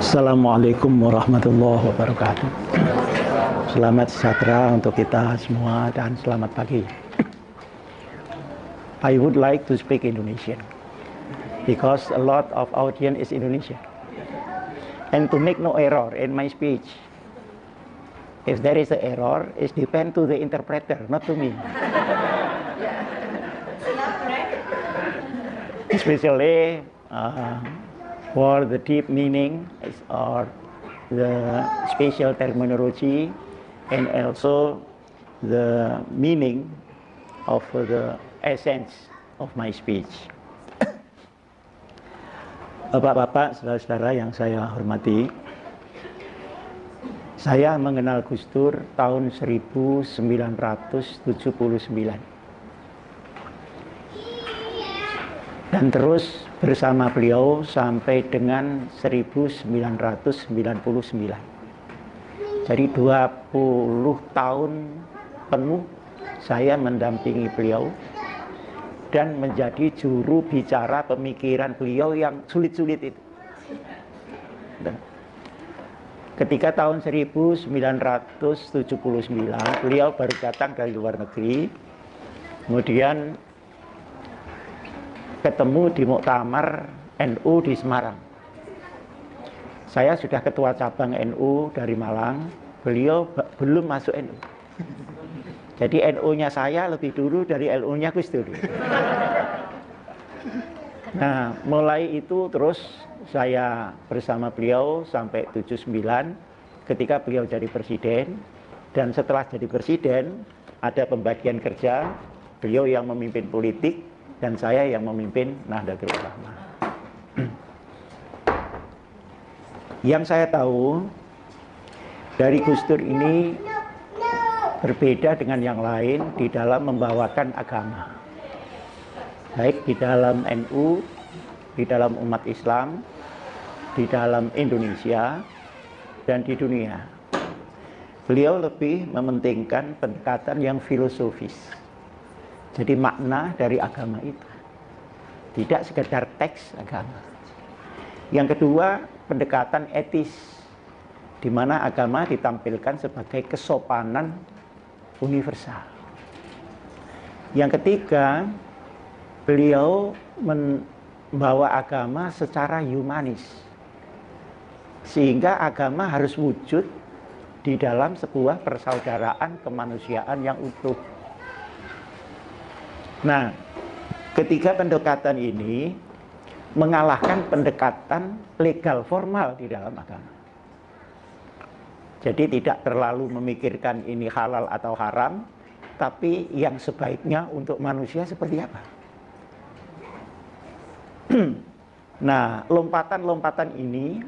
Assalamualaikum warahmatullahi wabarakatuh. Selamat sejahtera untuk kita semua dan selamat pagi. I would like to speak Indonesian because a lot of audience is Indonesian. And to make no error in my speech, if there is an error, it depends to the interpreter, not to me. Especially for the deep meaning or the special terminology and also the meaning of the essence of my speech. Bapak-bapak, saudara-saudara yang saya hormati, saya mengenal Gus Dur tahun 1979 dan terus bersama beliau sampai dengan 1999. Jadi 20 tahun penuh saya mendampingi beliau dan menjadi juru bicara pemikiran beliau yang sulit-sulit itu. Ketika tahun 1979 beliau baru datang dari luar negeri, kemudian ketemu di Muktamar NU di Semarang. Saya sudah ketua cabang NU dari Malang, beliau belum masuk NU. Jadi NU-nya saya lebih dulu dari NU-nya Gus Dur. Nah, mulai itu terus saya bersama beliau sampai 79 ketika beliau jadi presiden, dan setelah jadi presiden ada pembagian kerja, beliau yang memimpin politik dan saya yang memimpin Nahdlatul Ulama. Yang saya tahu dari Gus Dur ini berbeda dengan yang lain di dalam membawakan agama, baik di dalam NU, di dalam umat Islam, di dalam Indonesia, dan di dunia. Beliau lebih mementingkan pendekatan yang filosofis. Jadi makna dari agama itu tidak sekedar teks agama. Yang kedua, pendekatan etis, di mana agama ditampilkan sebagai kesopanan universal. Yang ketiga, beliau membawa agama secara humanis, sehingga agama harus wujud di dalam sebuah persaudaraan kemanusiaan yang utuh. Nah, ketiga pendekatan ini mengalahkan pendekatan legal formal di dalam agama. Jadi tidak terlalu memikirkan ini halal atau haram, tapi yang sebaiknya untuk manusia seperti apa. Nah, lompatan-lompatan ini,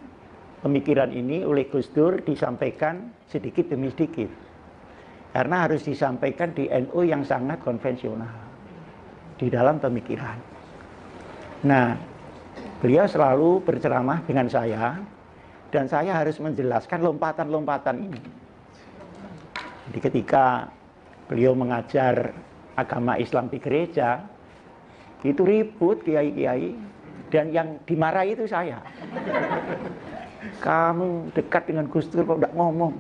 pemikiran ini oleh Gus Dur disampaikan sedikit demi sedikit. Karena harus disampaikan di NU yang sangat konvensional di dalam pemikiran. Nah, beliau selalu berceramah dengan saya, dan saya harus menjelaskan lompatan-lompatan ini. Jadi ketika beliau mengajar agama Islam di gereja, itu ribut kiai-kiai, dan yang dimarahi itu saya. Kamu dekat dengan Gus Dur kok tidak ngomong,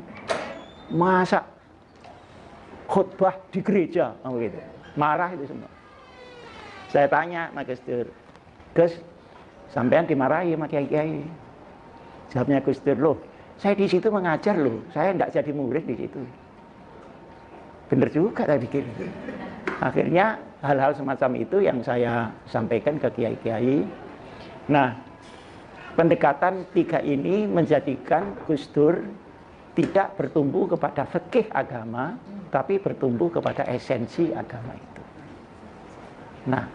masa khutbah di gereja, gitu. Marah itu semua. Saya tanya sama Gus Dur, Gus, sampean dimarahi sama kiai-kiai? Jawabnya Gus Dur, loh, saya di situ mengajar loh, saya tidak jadi murid di situ. Bener juga saya pikir. Akhirnya hal-hal semacam itu yang saya sampaikan ke kiai-kiai. Nah, pendekatan tiga ini menjadikan Gus Dur tidak bertumbuh kepada fikih agama, tapi bertumbuh kepada esensi agama itu. Nah,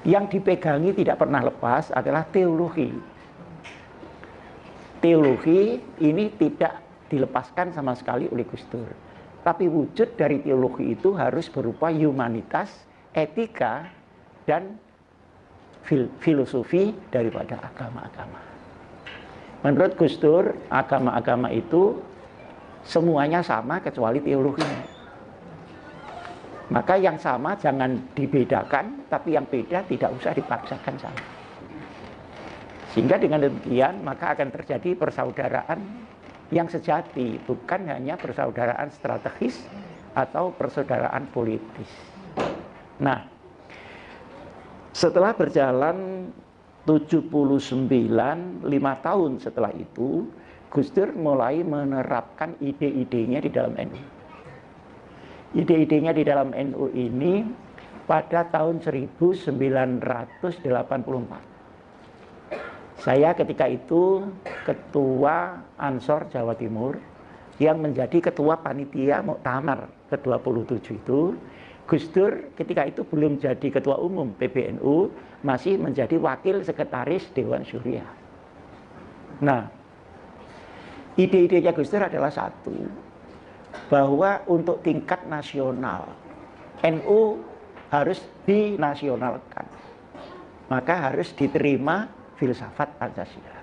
yang dipegangi tidak pernah lepas adalah teologi. Teologi ini tidak dilepaskan sama sekali oleh Gus Dur. Tapi wujud dari teologi itu harus berupa humanitas, etika, dan filosofi daripada agama-agama. Menurut Gus Dur, agama-agama itu semuanya sama kecuali teologinya. Maka yang sama jangan dibedakan, tapi yang beda tidak usah dipaksakan sama. Sehingga dengan demikian maka akan terjadi persaudaraan yang sejati, bukan hanya persaudaraan strategis atau persaudaraan politis. Nah, setelah berjalan 79, 5 tahun setelah itu, Gus Dur mulai menerapkan ide-idenya di dalam NU. Ide-idenya di dalam NU ini pada tahun 1984. Saya ketika itu ketua Ansor Jawa Timur yang menjadi ketua panitia Muktamar ke-27 itu. Gus Dur ketika itu belum jadi ketua umum PBNU, masih menjadi wakil sekretaris Dewan Syuriah. Nah, ide-idenya Gus Dur adalah satu, bahwa untuk tingkat nasional NU harus dinasionalkan, maka harus diterima filsafat Pancasila.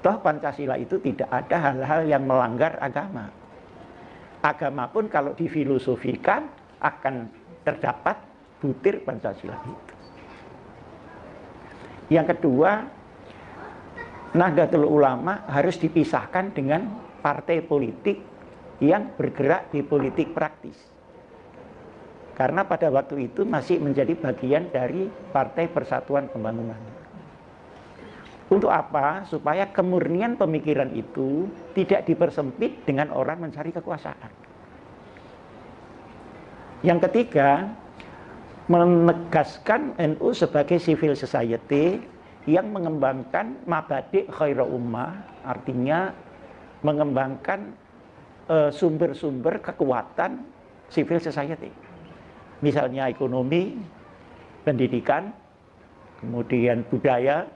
Toh Pancasila itu tidak ada hal-hal yang melanggar agama. Agama pun kalau difilosofikan akan terdapat butir Pancasila itu. Yang kedua, Nahdlatul Ulama harus dipisahkan dengan partai politik yang bergerak di politik praktis. Karena pada waktu itu masih menjadi bagian dari Partai Persatuan Pembangunan. Untuk apa? Supaya kemurnian pemikiran itu tidak dipersempit dengan orang mencari kekuasaan. Yang ketiga, menegaskan NU sebagai civil society yang mengembangkan mabadi' khairu ummah, artinya mengembangkan sumber-sumber kekuatan civil society. Misalnya ekonomi, pendidikan, kemudian budaya,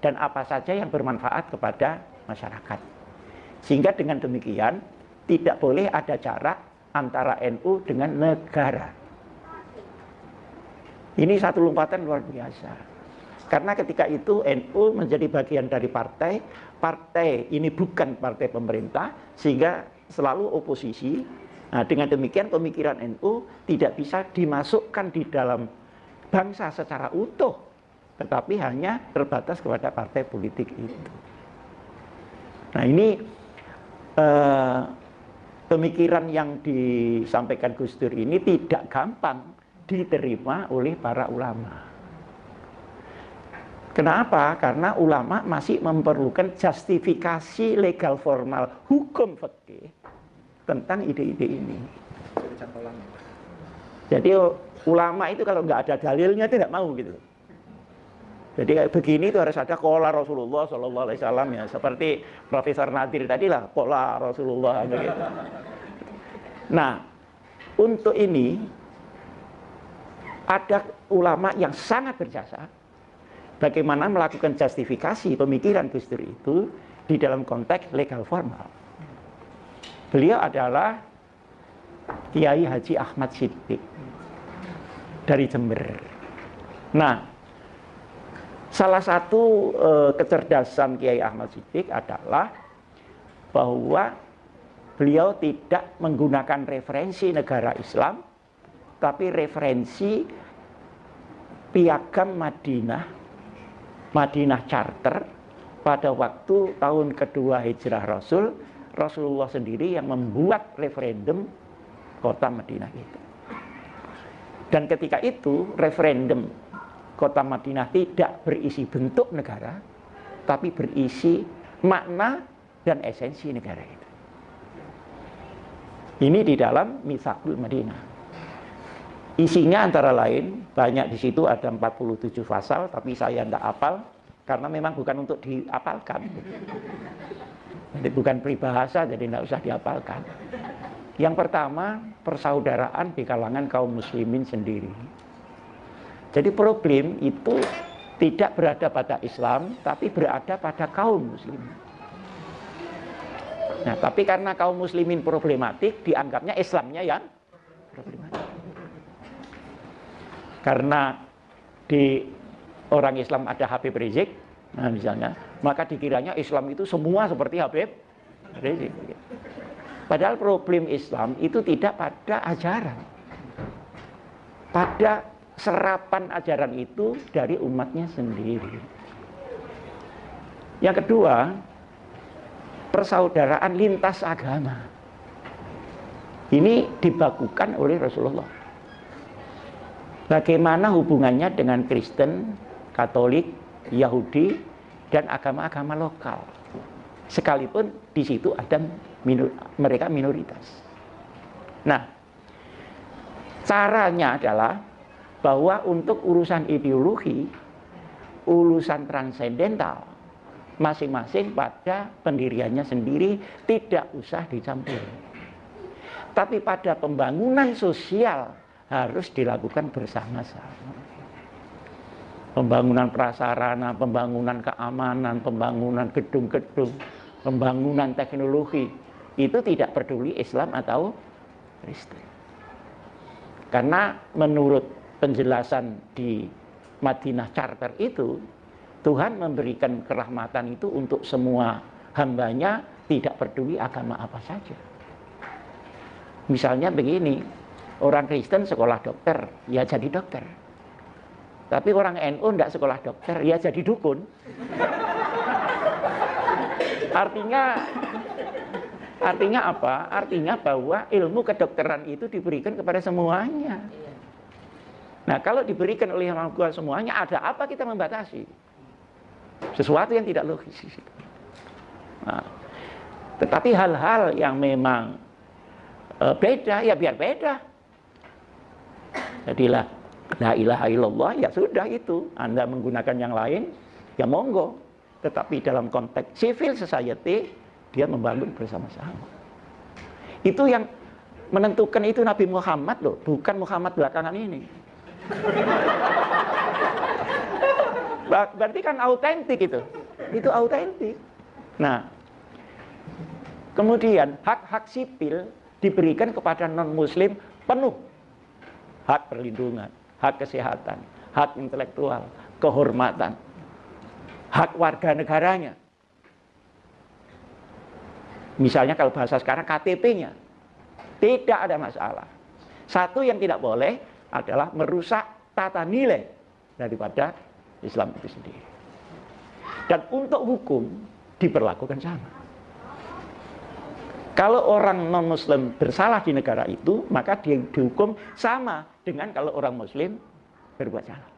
dan apa saja yang bermanfaat kepada masyarakat. Sehingga dengan demikian tidak boleh ada jarak antara NU dengan negara. Ini satu lompatan luar biasa. Karena ketika itu NU menjadi bagian dari partai, partai ini bukan partai pemerintah, sehingga selalu oposisi. Nah, dengan demikian pemikiran NU tidak bisa dimasukkan di dalam bangsa secara utuh, tetapi hanya terbatas kepada partai politik itu. Nah, ini pemikiran yang disampaikan Gus Dur ini tidak gampang diterima oleh para ulama. Kenapa? Karena ulama masih memerlukan justifikasi legal formal hukum fikih tentang ide-ide ini. Jadi ulama itu kalau nggak ada dalilnya tidak mau gitu. Jadi begini itu harus ada qala Rasulullah sallallahu alaihi wasallam ya, seperti Profesor Nadir tadi lah, qala Rasulullah gitu. Nah, untuk ini ada ulama yang sangat berjasa bagaimana melakukan justifikasi pemikiran Gus Dur itu di dalam konteks legal formal. Beliau adalah Kiai Haji Ahmad Siddiq dari Jember. Nah, salah satu kecerdasan Kiai Ahmad Siddiq adalah bahwa beliau tidak menggunakan referensi negara Islam, tapi referensi Piagam Madinah Charter pada waktu tahun kedua Hijrah Rasulullah sendiri yang membuat referendum kota Madinah itu. Dan ketika itu referendum kota Madinah tidak berisi bentuk negara, tapi berisi makna dan esensi negara itu. Ini di dalam Mitsaqul Madinah. Isinya antara lain, banyak di situ ada 47 pasal, tapi saya tidak hafal, karena memang bukan untuk dihafalkan. Jadi bukan peribahasa, jadi tidak usah dihafalkan. Yang pertama, persaudaraan di kalangan kaum muslimin sendiri. Jadi problem itu tidak berada pada Islam, tapi berada pada kaum muslimin. Nah, tapi karena kaum muslimin problematik, dianggapnya Islamnya yang problematik. Karena di orang Islam ada Habib Rizik, nah misalnya, maka dikiranya Islam itu semua seperti Habib Rizik. Padahal problem Islam itu tidak pada ajaran, pada serapan ajaran itu dari umatnya sendiri. Yang kedua, persaudaraan lintas agama. Ini dibakukan oleh Rasulullah. Bagaimana hubungannya dengan Kristen, Katolik, Yahudi, dan agama-agama lokal. Sekalipun di situ ada mereka minoritas. Nah, caranya adalah bahwa untuk urusan ideologi, urusan transendental, masing-masing pada pendiriannya sendiri tidak usah dicampur. Tapi pada pembangunan sosial harus dilakukan bersama-sama. Pembangunan prasarana, pembangunan keamanan, pembangunan gedung-gedung, pembangunan teknologi, itu tidak peduli Islam atau Kristen. Karena menurut penjelasan di Madinah Charter itu, Tuhan memberikan kerahmatan itu untuk semua hambanya, tidak peduli agama apa saja. Misalnya begini, orang Kristen sekolah dokter, ya jadi dokter. Tapi orang NU tidak sekolah dokter, ya jadi dukun. Artinya apa? Artinya bahwa ilmu kedokteran itu diberikan kepada semuanya. Nah, kalau diberikan oleh orang tua semuanya, ada apa kita membatasi? Sesuatu yang tidak logis. Nah, tetapi hal-hal yang memang beda, ya biar beda. Jadilah la ilaha illallah, ya sudah itu. Anda menggunakan yang lain, ya monggo. Tetapi dalam konteks civil society, dia membangun bersama-sama. Itu yang menentukan itu Nabi Muhammad loh, bukan Muhammad belakangan ini. Berarti kan autentik itu. Itu autentik. Nah, kemudian hak-hak sipil diberikan kepada non-muslim penuh. Hak perlindungan, hak kesehatan, hak intelektual, kehormatan, hak warga negaranya. Misalnya kalau bahasa sekarang KTP-nya, tidak ada masalah. Satu yang tidak boleh adalah merusak tata nilai daripada Islam itu sendiri. Dan untuk hukum diperlakukan sama. Kalau orang non-muslim bersalah di negara itu, maka dia dihukum sama dengan kalau orang muslim berbuat salah.